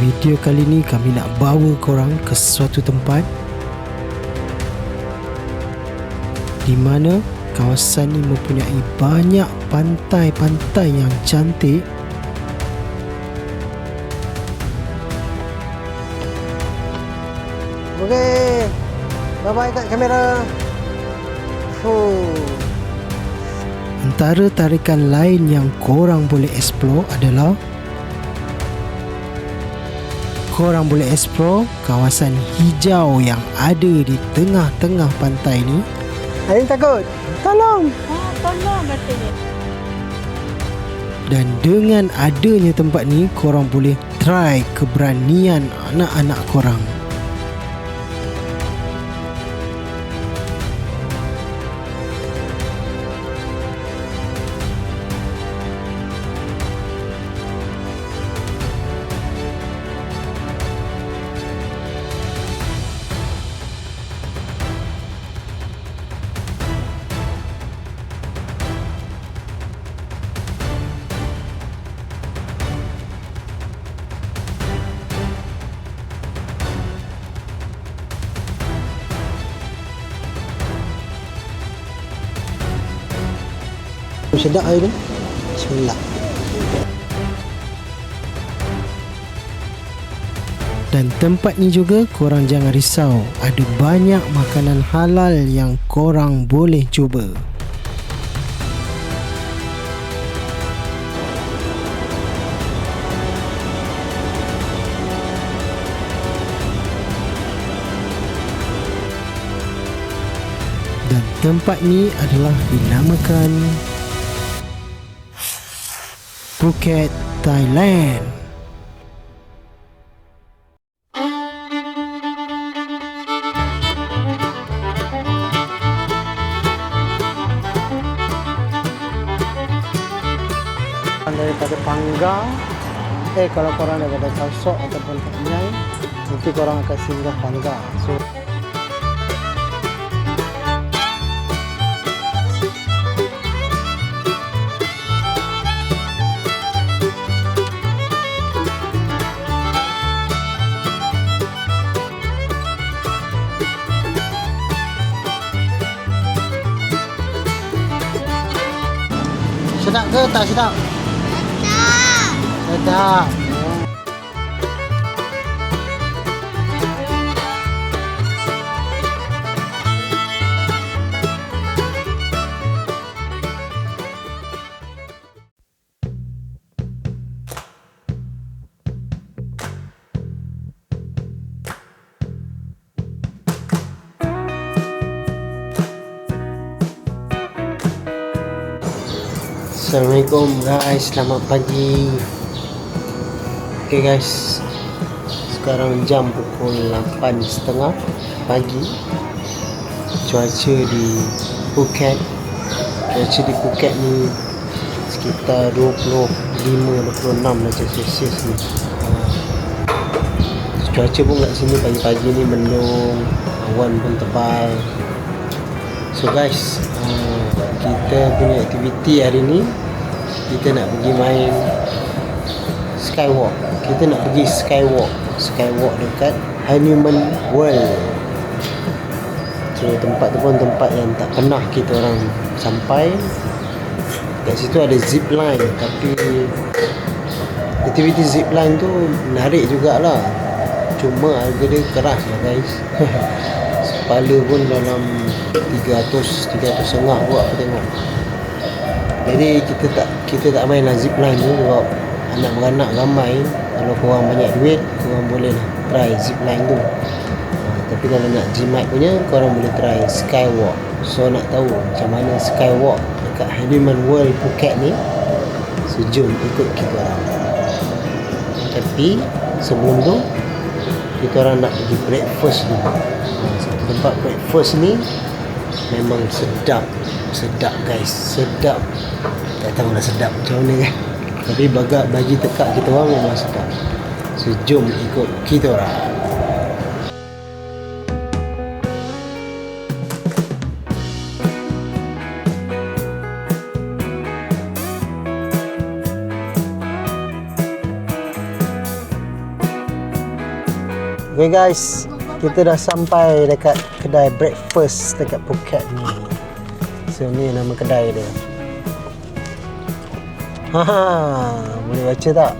Video kali ni kami nak bawa korang ke suatu tempat di mana kawasan ni mempunyai banyak pantai-pantai yang cantik. Okey. Bye-bye kat kamera. Antara tarikan lain yang korang boleh explore adalah korang boleh explore kawasan hijau yang ada di tengah-tengah pantai ni. Ain takut. Tolong. Tolong katanya. Dan dengan adanya tempat ni, korang boleh try keberanian anak-anak korang. Sedap air ni. Bismillah. Dan tempat ni juga korang jangan risau, ada banyak makanan halal yang korang boleh cuba. Dan tempat ni adalah dinamakan Phuket, Thailand. Daripada Panggang, kalau korang daripada Chao Sok ataupun Kat Nyai, nanti korang akan singgah Panggang. So sedap ke tak sedap? Sedap. Assalamualaikum guys, selamat pagi. Okay guys, sekarang jam pukul 8.30 pagi. Cuaca di Phuket ni sekitar 25-26 darjah Celsius ni. Cuaca pun kat sini pagi-pagi ni mendung, awan pun tebal. So guys, kita punya aktiviti hari ni, kita nak pergi main skywalk. Kita nak pergi skywalk dekat Hanuman World. So tempat tu pun tempat yang tak pernah kita orang sampai. Kat situ ada zip line, tapi aktiviti zip line tu menarik jugalah, cuma harga dia keras lah guys. Kepala pun dalam 300 setengah buat aku tengok. Jadi kita tak main lah zip line tu sebab anak beranak ramai. Kalau korang banyak duit, korang boleh lah try zip line tu. Tapi kalau nak jimat punya, korang boleh try skywalk. So nak tahu macam mana skywalk dekat Hanuman World Phuket ni, so jom ikut kita orang. Tapi sebelum tu, kita orang nak pergi breakfast dulu. Satu tempat breakfast ni memang sedap guys, sedap. Tak tahu lah sedap macam mana kan, tapi bagi tekak kita orang memang sedap. So jom ikut kita orang. Okay guys, kita dah sampai dekat kedai breakfast dekat Phuket ni. So ni nama kedai dia. Boleh baca tak?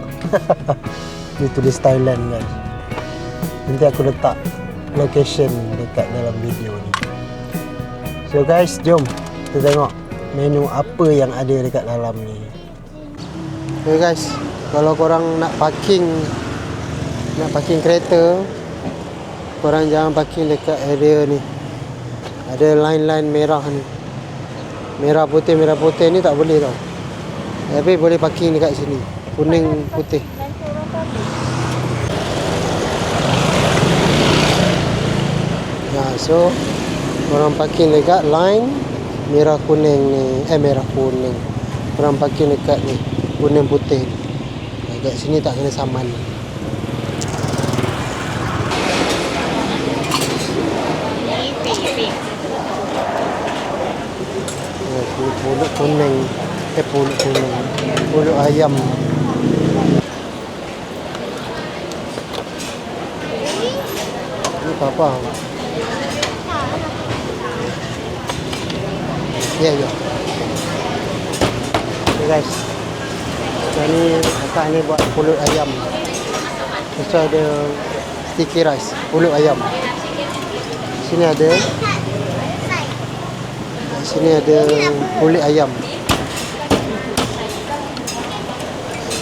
Dia tulis Thailand guys. Nanti aku letak location dekat dalam video ni. So guys, jom kita tengok menu apa yang ada dekat dalam ni. Okay guys, kalau korang nak parking kereta, korang jangan parking dekat area ni. Ada line-line merah ni. Merah putih ni tak boleh tau. Tapi boleh parking dekat sini. Kuning putih. So korang parking dekat line merah kuning ni. Merah kuning. Korang parking dekat ni, kuning putih. Dekat sini tak kena saman. Pulut kuning. Pulut kuning. Pulut ayam. Ini apa? Ya. Okay guys, sekarang ni kakak ni buat pulut ayam. Lepas ada sticky rice, pulut ayam. Sini ada kulit ayam.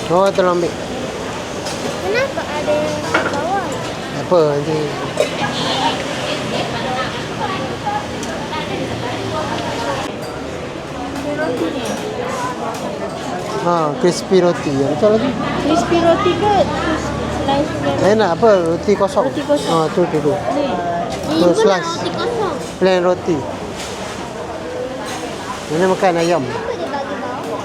Oh, tolong ambil. Kenapa ada bawang? Apa nanti? Crispy roti. Betul lagi? Crispy roti ke? Slice punya. Nak apa? Roti kosong. Roti kosong. Tu. Ni. Tu Ini pun nak slice. roti kosong. Plain roti. Mana makan ayam? Kenapa dia bagi bawang?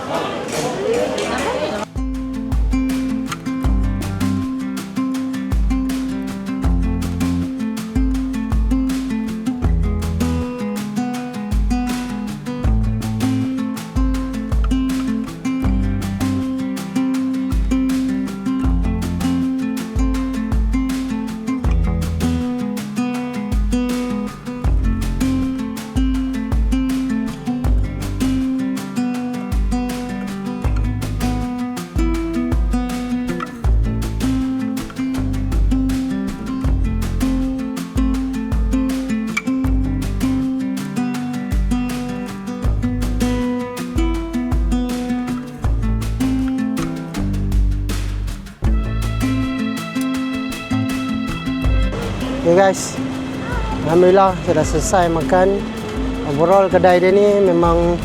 Okay guys, alhamdulillah saya dah selesai makan. Overall kedai dia ni memang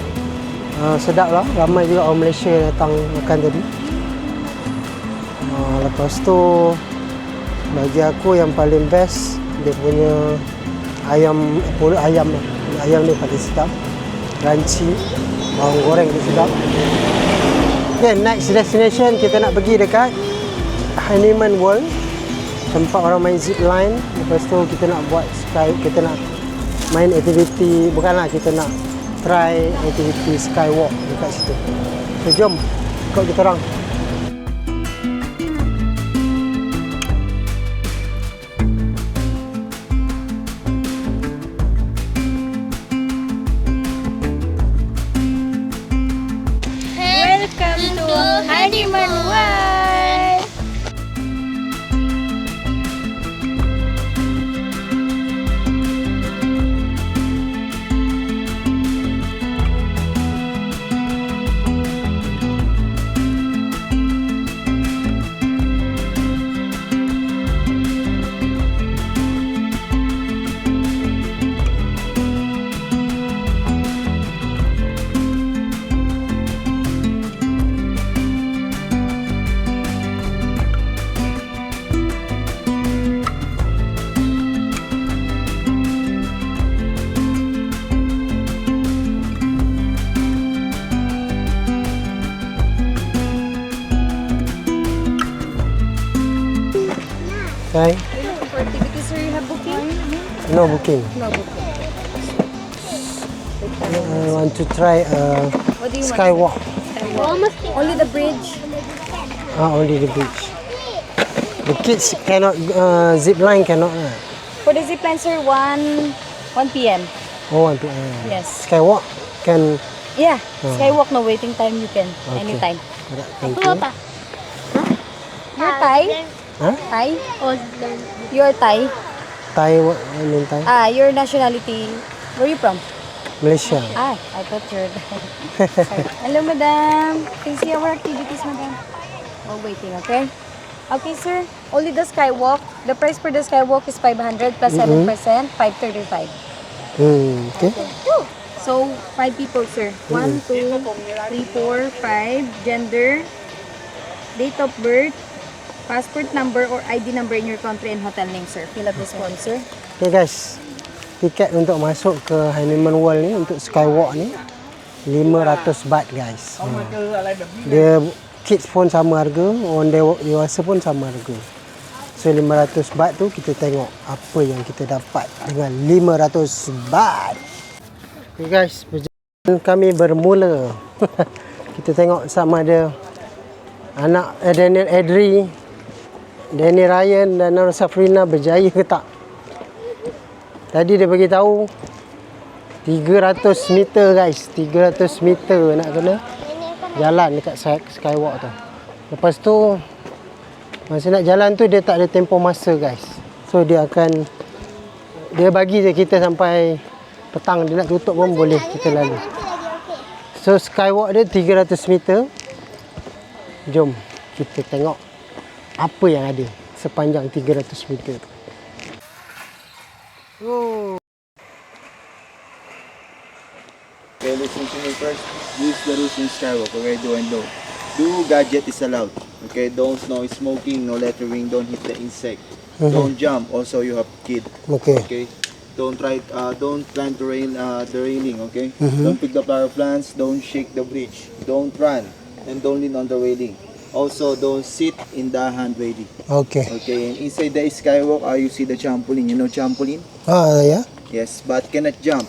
sedap lah. Ramai juga orang Malaysia yang datang makan tadi. Lepas tu bagi aku yang paling best dia punya ayam, pulut ayam. Ayam ni paling sedap, crunchy, bawang goreng dia sedap. Okay, next destination kita nak pergi dekat Honeyman World, tempat orang main zip line. Lepas tu kita nak buat kita nak main aktiviti, bukanlah, kita nak try aktiviti skywalk dekat situ. So jom ikut kita orang. Welcome to Honeyman World. Okay. For activities, sir, you have booking? No booking. No booking. I want to try What do you skywalk. want? Only the bridge. Only the beach. The kids cannot zip line cannot lah. For the zip line, sir, 1 p.m. Oh, 1 p.m. Yes. Skywalk can. Yeah, skywalk, no waiting time, you can anytime. Alright, thank you. You're Thai? Huh? Thai? You're Thai? Thai, what I mean Thai? Your nationality, where are you from? Malaysia. I thought you're Sorry. Hello, madam. Can you see our activities, madam? Oh, waiting, okay? Okay, sir. Only the skywalk. The price for the skywalk is 500 plus 7%, 535. Okay. So, 5 people, sir. 1, 2, 3, 4, 5. Gender, date of birth, passport number or ID number in your country and hotel name, sir. Fill up this form, sir. Okay guys, tiket untuk masuk ke Honeymoon World ni untuk skywalk ni 500 baht guys. Dia kids pun sama harga, orang dewasa pun sama harga. So 500 baht tu kita tengok apa yang kita dapat dengan 500 baht. Okay guys, perjalanan kami bermula. Kita tengok sama ada anak Daniel Edri, Danny Ryan dan Nora Safrina berjaya ke tak. Tadi dia bagi tahu 300 meter guys, 300 meter nak kena jalan dekat skywalk tu. Lepas tu masa nak jalan tu dia tak ada tempoh masa guys. So dia bagi je kita sampai petang, dia nak tutup pun boleh kita lalu. So skywalk dia 300 meter. Jom kita tengok apa yang ada sepanjang 300 meter tu. Oh. Okay, listen to me first. Use the rules in skywalk, okay? Do and don't. Do gadget is allowed. Okay, don't smoking, no lettering, don't hit the insect. Don't jump. Also, you have kid. Okay. Okay. Don't climb the railing. Okay. Don't pick the flower plants. Don't shake the bridge. Don't run, and don't lean on the railing. Also, don't sit in the hand railing. Okay. Okay. And inside the skywalk, you see the trampoline. You know trampoline? Yeah. Yes, but cannot jump.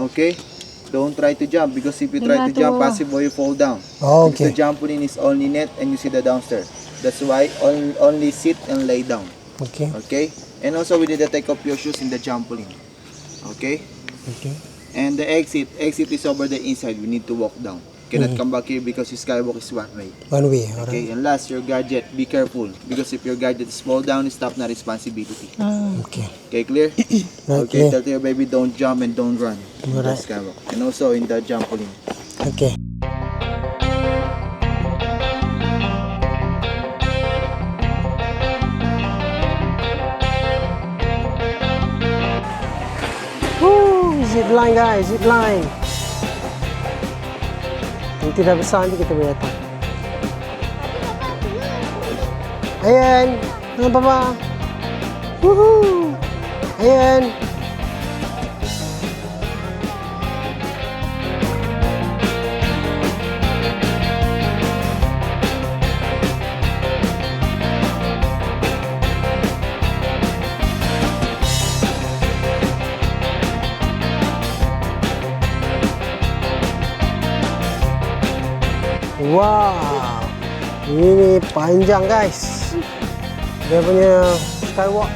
Okay. Don't try to jump because if you try to jump, possible you fall down. Oh, Because the trampoline is only net and you see the downstairs. That's why only sit and lay down. Okay. Okay. And also we need to take off your shoes in the trampoline. Okay. Okay. And the exit is over the inside. We need to walk down. Cannot come back here because the skywalk is one way. One way. Okay. And last, your gadget. Be careful because if your gadget is fall down, it's stop na responsibility. Okay. Okay, clear? Okay. Okay. Tell your baby don't jump and don't run. In the Alright. skywalk. And also in the trampoline. Okay. Woo, zip line guys, zip line. Nanti dah besar nanti kita boleh datang. Ayan, dengan papa. Woohoo. Ayan. Wow, ini panjang guys. Dia punya skywalk.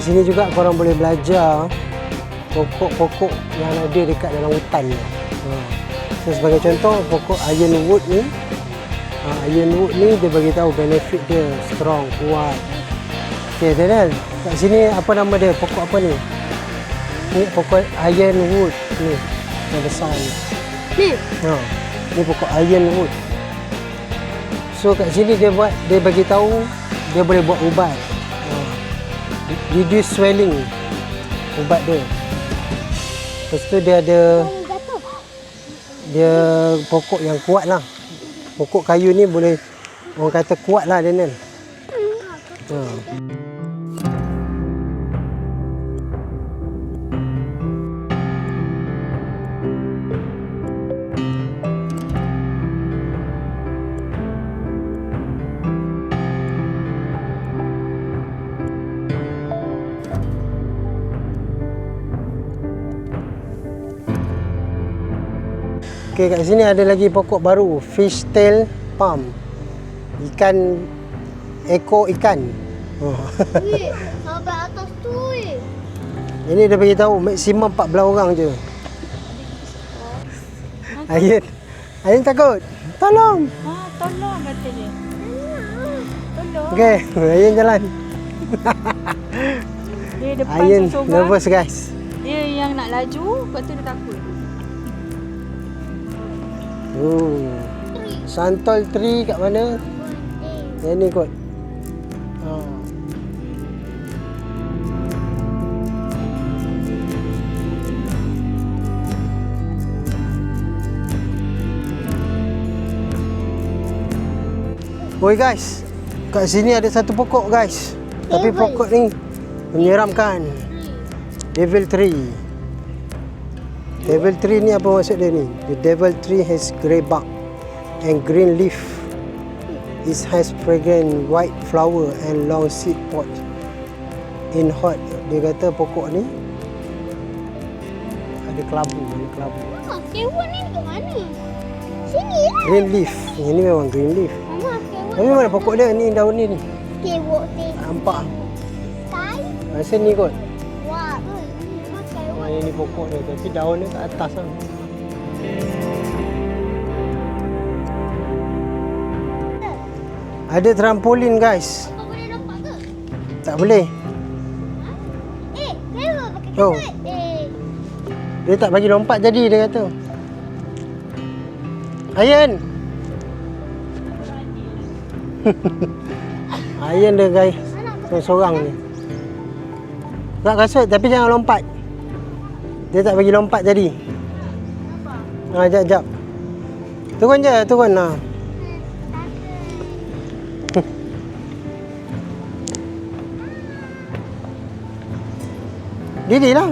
Di sini juga korang boleh belajar pokok-pokok yang ada dekat dalam hutan ni. So, sebagai contoh pokok ironwood ni. Ironwood ni dia bagi tahu benefit dia strong, kuat. Okey, Daniel, kat sini apa nama dia? Pokok apa ni? Ni pokok ironwood ni. Yang besar ni. Ni pokok ironwood. So kat sini dia bagi tahu dia boleh buat ubat. reduce swelling. Ubat dia. Lepas tu dia ada pokok yang kuat lah. Pokok kayu ni boleh orang kata kuat lah dia ni. Okay, kat sini ada lagi pokok baru, fish tail palm. Ekor ikan. Sampai atas tu. Ini dia bagi tahu maksimum 14 orang je. Ayin takut. Tolong. Tolong kata dia. Tolong. Okey, Ayin jalan. Dia depan Ayin seorang-seorang. nervous guys. Dia yang nak laju, lepas tu dia takut. Santol tree kat mana? Yang ni kot. Oi guys, kat sini ada satu pokok guys. Tapi pokok ni menyeramkan. Devil tree. Devil tree ni apa maksud dia ni? The devil tree has grey bark and green leaf. It has fragrant white flower and long seed pod. In hot, dia kata pokok ni ada kelabu. Kewan ni dekat mana? Sini lah. Green leaf. Yang ni memang green leaf. Mama, kewan. Tapi mana pokok dia ni, daun ni. Kewan ni. Nampak. Kai. Rasa ni kot. Wah, tu. Mama, kewan. Ini pokok dia tapi daun dia kat atas lah. Ada trampolin guys. Kau boleh nampak ke? Tak boleh. Kewan pakai Oh. kasut. Dia tak bagi lompat jadi dia kata. Ayan. Ayan dia guys. Seorang ni. Tak kasut tapi jangan lompat. Dia tak bagi lompat jadi. Jap. Turun je, turun lah. Diri lah.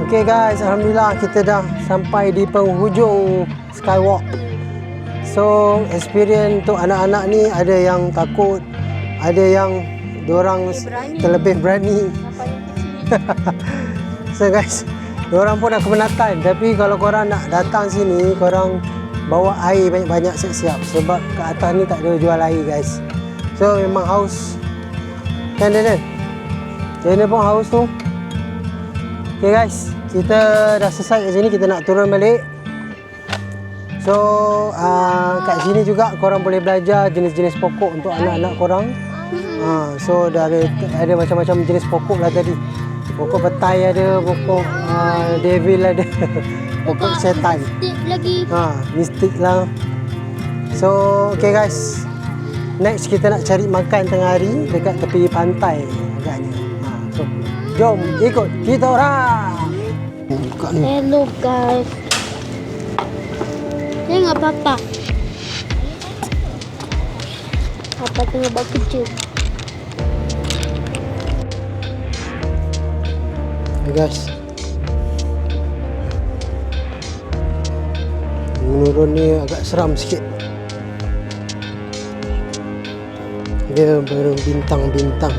Okay guys, alhamdulillah kita dah sampai di penghujung skywalk. So experience untuk anak-anak ni ada yang takut, ada yang diorang terlebih berani. So guys, diorang pun dah kepenatan. Tapi kalau korang nak datang sini, korang bawa air banyak-banyak siap-siap. Sebab kat atas ni tak ada jual air guys. So memang haus. Kan Daniel? Daniel pun haus tu. Okay guys, kita dah selesai kat sini, kita nak turun balik. So kat sini juga korang boleh belajar jenis-jenis pokok untuk anak-anak korang. So dah ada macam-macam jenis pokok lah tadi. Pokok petai ada, pokok devil ada, pokok setan. Mistik lagi. Mistik lah. So okay guys, next kita nak cari makan tengah hari dekat tepi pantai agaknya. So jom ikut kita orang. Buka ni. Hello guys. Tengok papa. Papa tengah buat kerja. Hey guys, menurun ni agak seram sikit. Dia berbintang-bintang.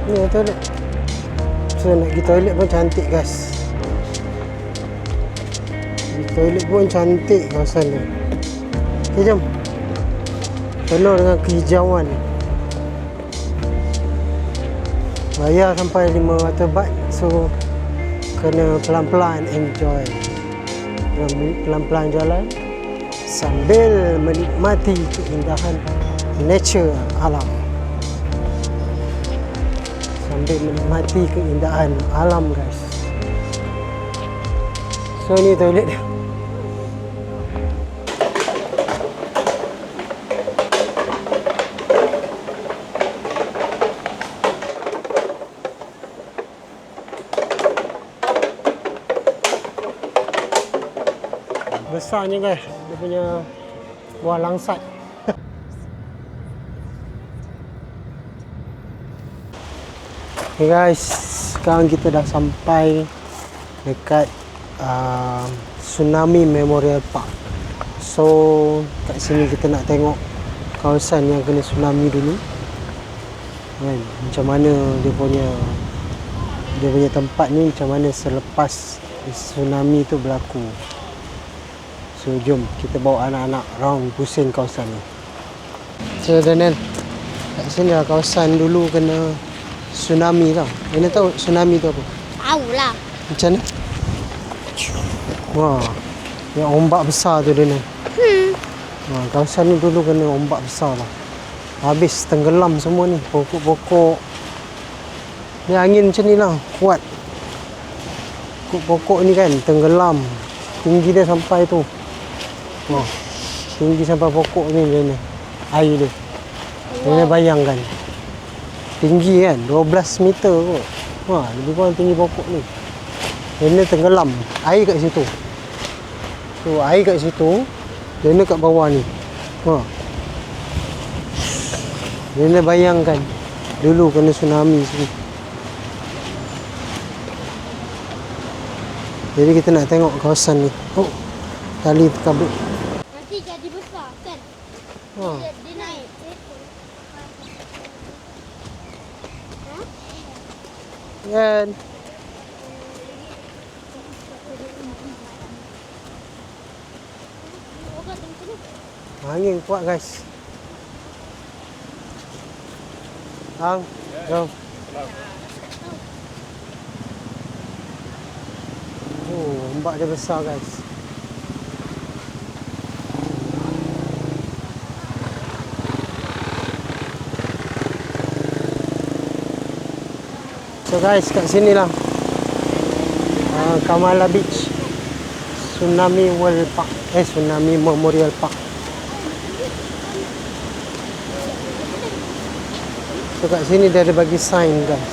Ni toilet. So nak pergi toilet pun cantik guys. Toilet pun cantik kawasan ni. Okay, jom. Penuh dengan kehijauan. Bayar sampai 500 baht. So kena pelan-pelan enjoy. Pelan-pelan jalan sambil menikmati keindahan nature alam. Sambil menikmati keindahan alam guys. So ni toilet dia. Besarnya guys, dia punya buah langsat. Okay guys, sekarang kita dah sampai dekat Tsunami Memorial Park. So kat sini kita nak tengok kawasan yang kena tsunami dulu kan, macam mana dia punya tempat ni, macam mana selepas tsunami tu berlaku. So jom kita bawa anak-anak round pusing kawasan ni. So Daniel, kat sini lah kawasan dulu kena tsunami tau. Mana tahu tsunami tu apa? Tahu lah. Macam mana? Wah, yang ombak besar tu Daniel. Wah, kawasan ni dulu kena ombak besar lah. Habis tenggelam semua ni, pokok-pokok. Ni angin macam ni lah, kuat. Pokok-pokok ni kan tenggelam. Tinggi dia sampai tu. Wah, tinggi sampai pokok ni Daniel. Air dia. Daniel bayangkan. Tinggi kan, 12 meter kot. Wah, lebih kurang tinggi pokok ni. Daniel tenggelam. Air kat situ. So, air kat situ. Daniel kat bawah ni. Wah. Daniel bayangkan. Dulu kena tsunami sini. Jadi kita nak tengok kawasan ni. Oh, tali terkabut. Nanti jadi besar kan? Wah. Dia naik. Kan. Angin kuat guys. Jom. Oh, ombak dia besar guys. So guys, kat sini lah Kamala Beach, Tsunami World Park, Tsunami Memorial Park. So kat sini dia ada bagi sign guys.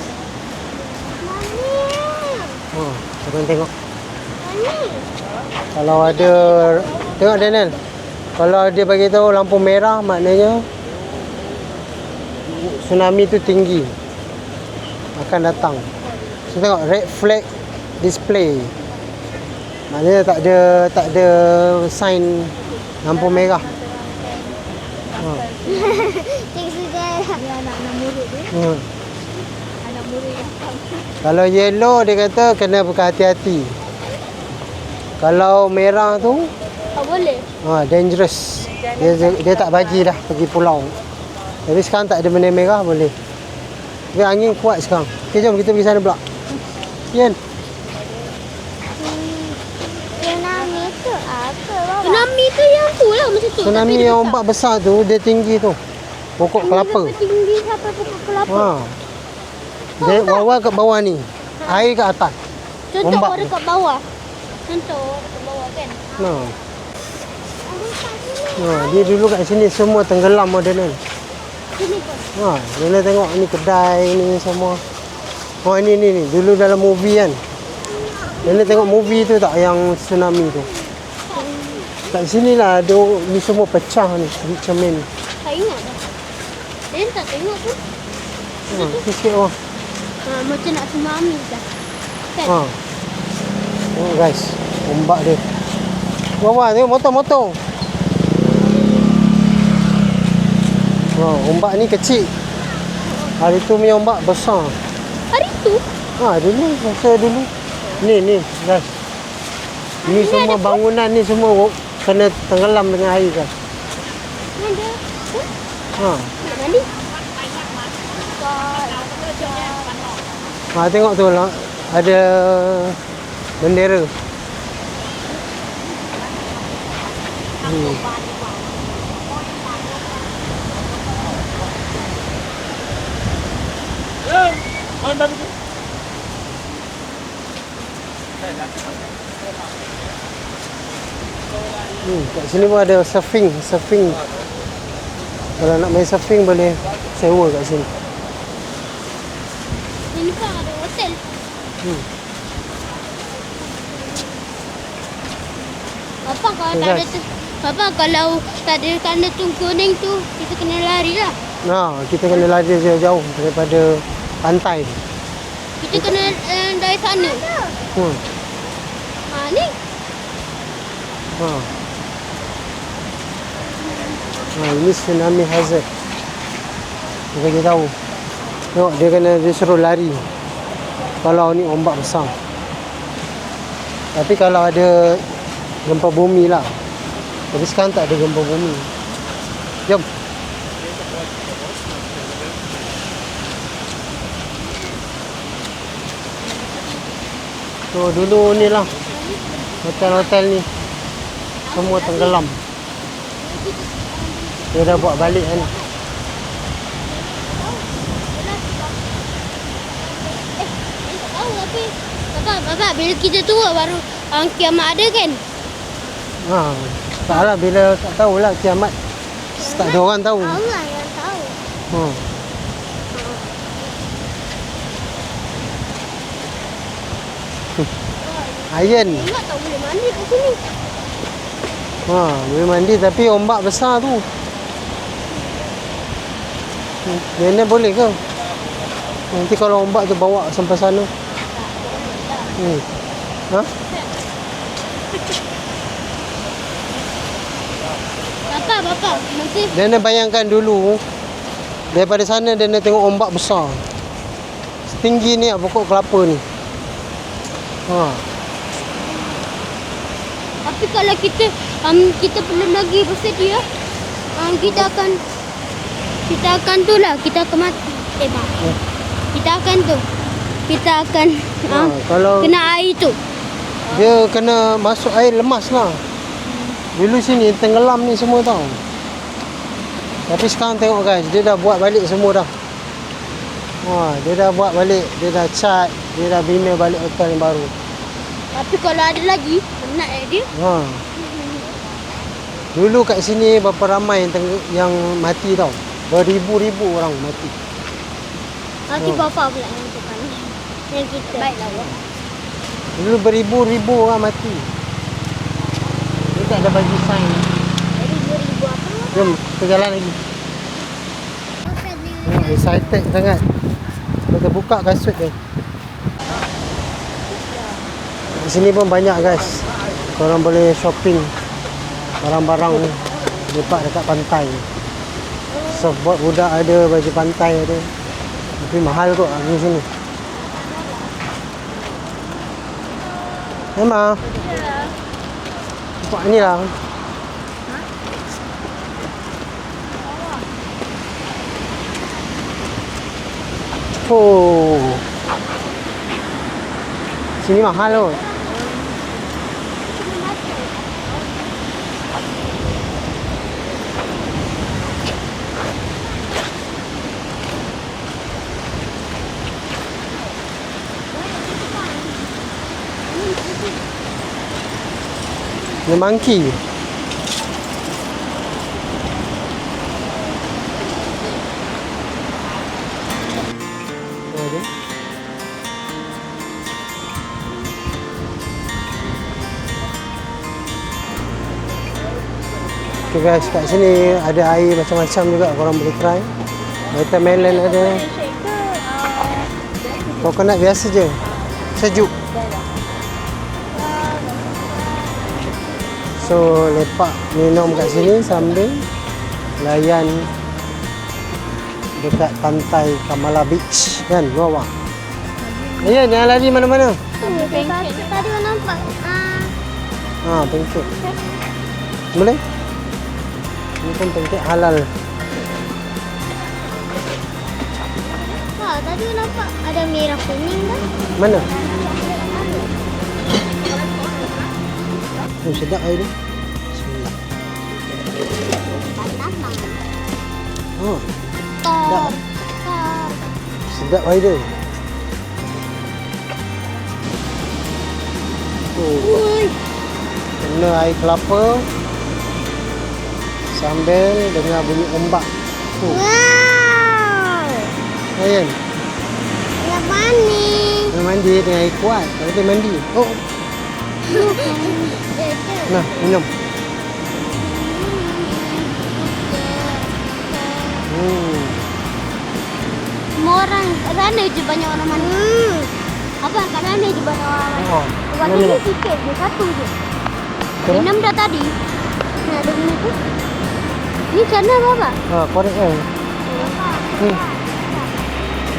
Oh, korang tengok. Kalau ada, tengok Daniel. Kalau dia bagi tahu lampu merah, maknanya tsunami tu tinggi akan datang. So tengok red flag display. Maknanya tak ada sign lampu merah. Kalau yellow dia kata kena berhati-hati. Kalau merah tu Tak boleh. dangerous. Dia tak bagi dah pergi pulau. Tapi sekarang tak ada benda merah boleh. Tapi angin kuat sekarang. Okey, jom kita pergi sana pula. Yen. Tsunami tu apa? Tsunami tu yang tu lah macam tu. Tsunami yang ombak besar tu dia tinggi tu. Pokok kelapa. Tinggi sampai pokok kelapa. Ha. Dia wawa kat bawah ni. Air kat atas. Contoh ombak orang tu. dekat bawah. Contoh orang dekat bawah kan. Nah. Ada kat sini. Dia dulu kat sini semua tenggelam modern kan. Sini pun. Nena tengok ni kedai ni semua. Oh ini ni dulu dalam movie kan. Nena tengok movie tu tak yang tsunami tu. Kat sini lah ada ni semua pecah ni cermin. Tak ingat dah. Dia tak tengok tu. Sikit orang. Macam nak tsunami dah. Kan? Oh guys, ombak dia. Wah, tengok motor. Ombak ni kecil. Hari tu punya ombak besar. Hari tu? Dulu, masa dulu. Ni guys. Ni semua bangunan ni semua kena tenggelam dengan air guys. Ada. Ha. Nak mandi? Tengok tu lah. Ada bendera. Kat sini pun ada surfing. Kalau nak main surfing boleh sewa kat sini. Ini pun ada hotel. Apa kalau tak ada tu? Apa kalau tak ada tanda tu kuning tu, kita kena lari lah. Kita kena lari jauh daripada pantai. Kita kena dari sana. Ni. Ini tsunami hazard. Dia bagi tahu. Tengok dia suruh lari. Kalau ni ombak besar. Tapi kalau ada gempa bumi lah. Tapi sekarang tak ada gempa bumi. Jom. So dulu ni lah hotel-hotel ni semua tenggelam. Dia dah buat balik kan. Tahu tapi Bapak bila kita tua baru kiamat ada kan? Tak lah bila tak tahulah kiamat. Tak ada orang tahu. Allah yang tahu. Iron. Ingat tak boleh mandi kat sini. Boleh mandi tapi ombak besar tu. Nenek boleh ke? Nanti kalau ombak tu bawa sampai sana. Bapak nanti Nenek bayangkan dulu daripada sana Nenek tengok ombak besar. Setinggi ni pokok kelapa ni. tapi kalau kita belum lagi bersedia, kita akan tu lah, kita akan mati. Bang. Kita akan kalau kena air tu. dia kena masuk air lemas lah. Dulu sini tenggelam ni semua tau. Tapi sekarang tengok guys, dia dah buat balik semua dah. Dia dah buat balik, dia dah cat, dia dah bina balik hotel yang baru. Tapi kalau ada lagi, nak dia. Dulu kat sini berapa ramai yang mati tau. Beribu-ribu orang mati. Nanti bapak pula yang depan. Yang kita. Baiklah. Dulu beribu-ribu orang mati. Dia tak ada bagi sign. Ribu-ribu apa? Jom, kita jalan lagi. Excited sangat. Kita buka kasut dia. Di sini pun banyak guys. Korang boleh shopping barang-barang lepak dekat pantai. Surfboard budak ada, baju pantai ada. Tapi mahal kot di sini. Emma. Nampak ni lah. Sini mahal kot. The monkey. Okay guys, kat sini ada air macam-macam juga, korang boleh try. Watermelon ada. Coconut biasa je. Sejuk. So lepak minum kat sini sambil layan dekat pantai Kamala Beach kan, bawah. Ya, jangan lari mana-mana. Tadi aku nampak. Pancake. Boleh? Ini pun pancake halal. Tadi aku nampak ada merah kuning kan? Mana? Oh, sedap air dia. Bismillah. Oh, sedap. Sedap air dia. Oh, kena air kelapa sambil dengar bunyi ombak. Oh, Wow. Ayan. Yang mani. Nak mandi dengan air kuat. Tak boleh mandi. Oh, nah, minum. Semua orang kat sana je banyak orang mandi. Apa kat sana je banyak orang mandi. Oh, Waktu minum. ni sikit je, satu je. Betul? Minum dah tadi. Nak ada minum tu. Ni sana apa? Korek kan?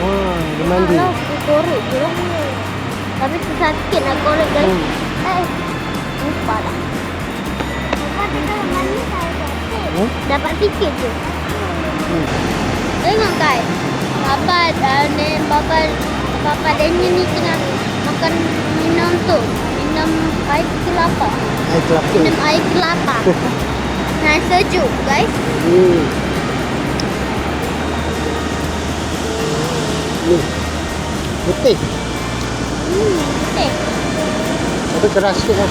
Wah, dia mandi. Alah, aku korek je lah. Tapi susah sikit nak korek guys. Lupa dah. Lupa kita mandi dapat sikit je. Tengok guys. Bapa Daniel ni tengah makan minum tu. Minum air kelapa. Air kelapa. Minum air kelapa. Nah, sejuk guys. Ni. Putih. Okay. Tapi keras sikit lah.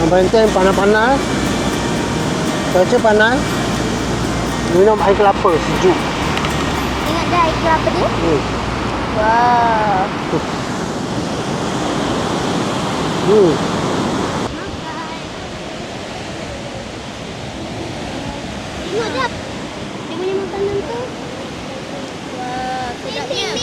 Abang Enten panas-panas. Cuaca panas. Minum air kelapa sejuk. Tengok dah air kelapa dia. Wow. Tengok jap. Tengok ni makanan tu. Wah, sedapnya.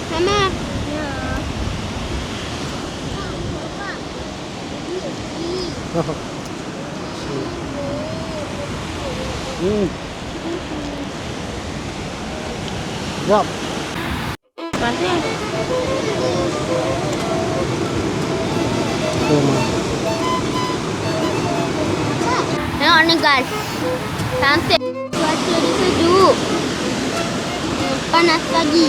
Mama. Sedap. Panas. Tengok ni guys. Cantik. Cuaca dia sejuk. Panas lagi.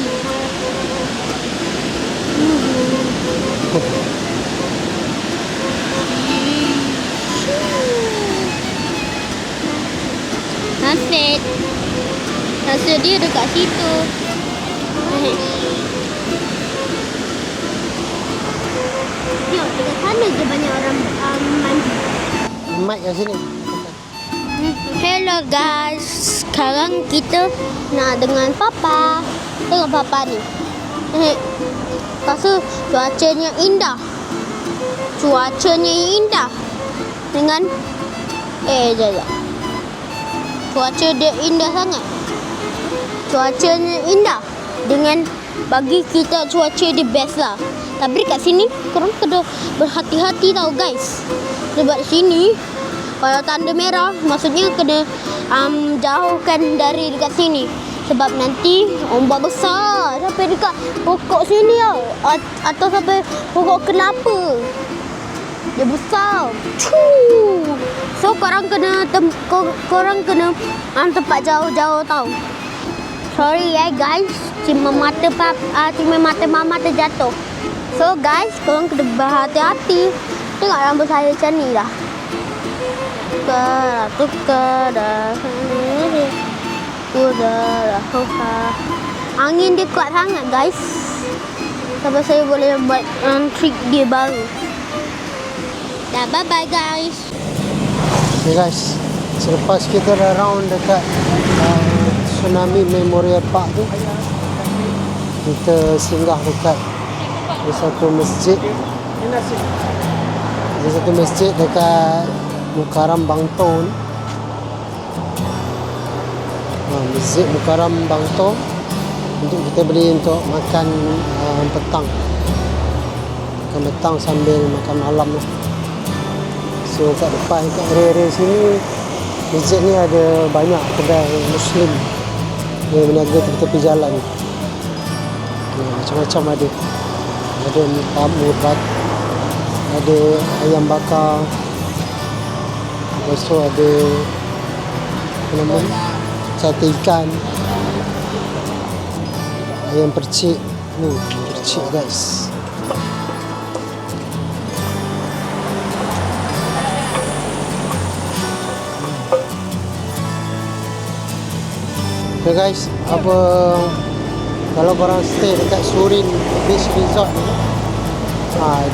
Sunset. Rasa dia dekat situ. Tengok dekat sana je banyak orang mandi. Mic kat sini. Hello guys. Sekarang kita nak dengan Papa. Tengok Papa ni. Lepas tu cuacanya indah. Cuacanya indah. Dengan jap. Cuaca dia indah sangat. Cuacanya indah. Dengan bagi kita cuaca dia best lah. Tapi kat sini korang kena berhati-hati tau guys. Sebab sini kalau tanda merah maksudnya kena jauhkan dari dekat sini. Sebab nanti ombak besar sampai dekat pokok sini tau. Atau sampai pokok kelapa. Dia besar. So korang kena tempat jauh-jauh tau. Sorry guys, cuma mata mama terjatuh. So guys, korang kena berhati-hati. Tengok rambut saya macam ni dah. Tukar dah. Angin dia kuat sangat guys. Sampai saya boleh buat trik dia baru. Dah bye-bye guys. Okay guys, selepas kita dah round dekat Tsunami Memorial Park tu, kita singgah dekat di satu masjid. Di satu masjid dekat Mukarram Bangtong ni. Masjid Mukarram Bangtong untuk kita beli untuk makan petang. Makan petang sambil makan malam lah. So kat depan kat area-area sini masjid ni ada banyak kedai Muslim yang berniaga tepi-tepi jalan. Macam-macam ada. Ada murbat, ada ayam bakar, lepas tu ada apa nama ni? Sate ikan, ayam percik. Percik guys. Okay guys, kalau korang stay dekat Surin Beach Resort ni,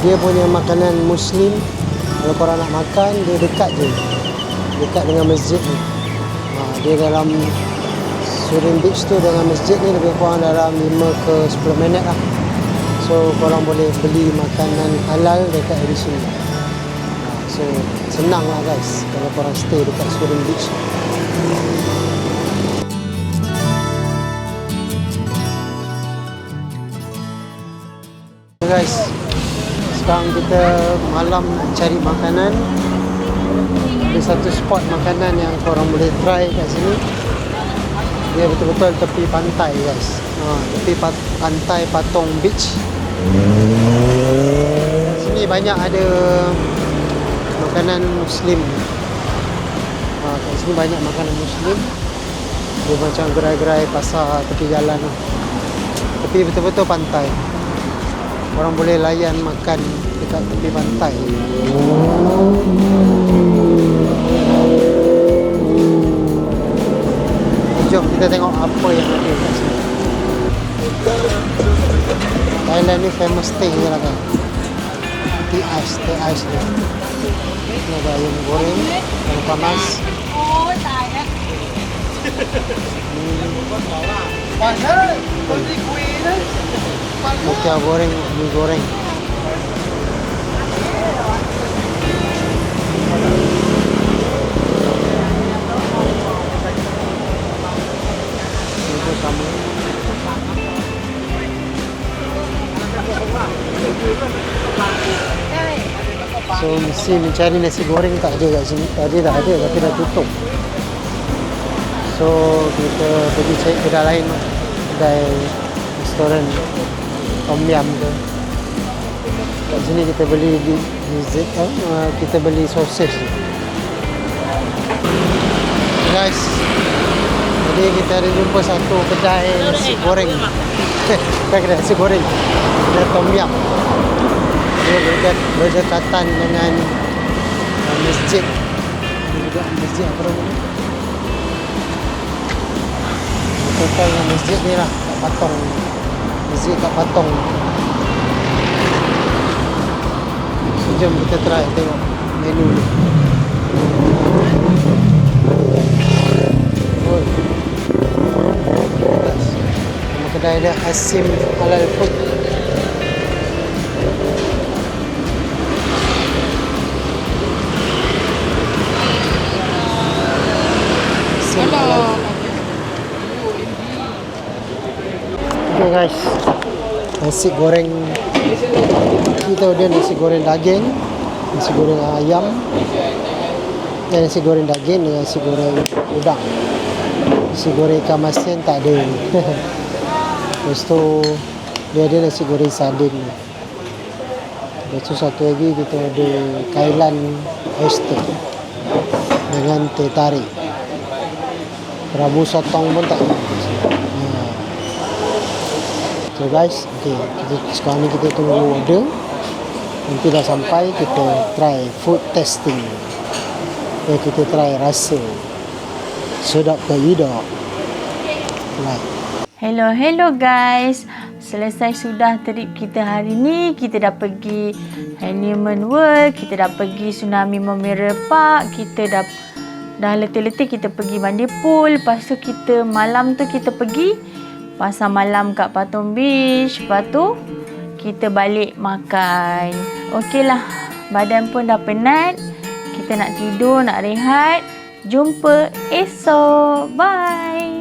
dia punya makanan Muslim. Kalau korang nak makan, dia dekat je, dekat dengan masjid ni. Dia dalam Surin Beach tu dengan masjid ni lebih kurang dalam 5 ke 10 minit lah. So korang boleh beli makanan halal dekat di sini. So senang lah guys kalau korang stay dekat Surin Beach. Guys, sekarang kita malam cari makanan. Ada satu spot makanan yang korang boleh try kat sini. Dia betul-betul tepi pantai guys. Tepi pantai Patong Beach. Sini banyak ada makanan Muslim. Kat sini banyak makanan Muslim. Dia macam gerai-gerai pasar tepi jalan lah. Tepi betul-betul pantai. Orang boleh layan makan dekat tepi pantai. Jom kita tengok apa yang ada kat sini. Thailand ni famous teh je lah kan. Teh ais ni. Ni ada ayam goreng, ayam panas. Mokia goreng, mie goreng. Itu sama. So mesti mencari nasi goreng tak ada kat sini. Tadi dah ada tapi dah tutup. So kita pergi cari kedai lain, kedai restoran Tom Yum ke. Kat sini kita beli kita beli sausage ni. Guys, jadi kita ada jumpa satu kedai nasi goreng. Kedai nasi goreng, kedai Tom Yum. Dia berdekatan dengan masjid. Juga masjid apa namanya? Berdekatan dengan masjid ni lah, kat Patong. Masjid kat Patong. So, jom kita try tengok menu ni. Nama kedai dia Asim Halal Food. Asim Halal Food. Okay guys, nasi goreng kita order nasi goreng daging, nasi goreng ayam, dan nasi goreng daging dengan nasi goreng udang. Nasi goreng ikan masin tak ada. Lepas tu dia ada nasi goreng sardin. Lepas tu satu lagi kita ada kailan oyster dengan teh tarik. Rabu sotong pun tak ada. So guys, okay, sekarang ni kita tunggu order. Nanti dah sampai, kita try food testing. Kita try rasa sedap ke lidah. Right. Hello guys. selesai sudah trip kita hari ni. Kita dah pergi Honeymoon World, kita dah pergi Tsunami Memorial Park, kita dah letih-letih kita pergi mandi pool. Lepas tu kita malam tu kita pergi pasar malam kat Patong Beach. Lepas tu kita balik makan. Okeylah, badan pun dah penat. Kita nak tidur, nak rehat. Jumpa esok. Bye.